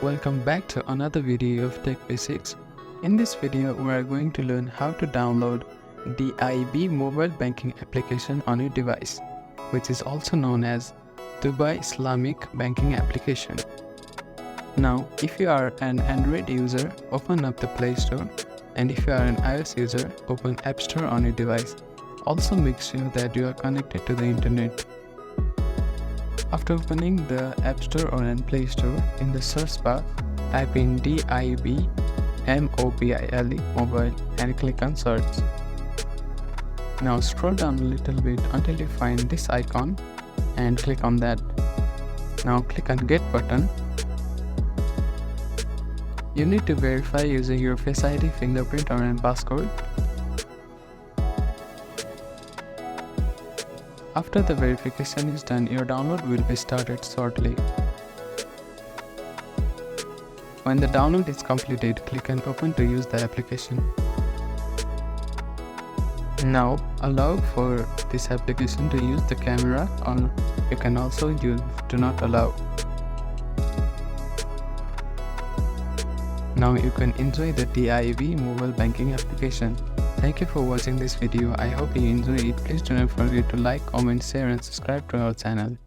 Welcome back to another video of Tech Basics. In this video, we are going to learn how to download DIB mobile banking application on your device, which is also known as Dubai Islamic Banking application. Now, if you are an Android user, open up the Play Store, and if you are an iOS user, open App Store on your device. Also make sure that you are connected to the internet. After opening the App Store or an Play Store, in the search bar, type in DIB MOBILE mobile and click on search. Now scroll down a little bit until you find this icon and click on that. Now click on Get button. You need to verify using your Face ID, fingerprint or an passcode. After the verification is done, your download will be started shortly. When the download is completed, click on Open to use the application. Now, allow for this application to use the camera, or you can also use Do Not Allow. Now you can enjoy the DIB mobile banking application. Thank you for watching this video. I hope you enjoy it. Please do not forget to like, comment, share and subscribe to our channel.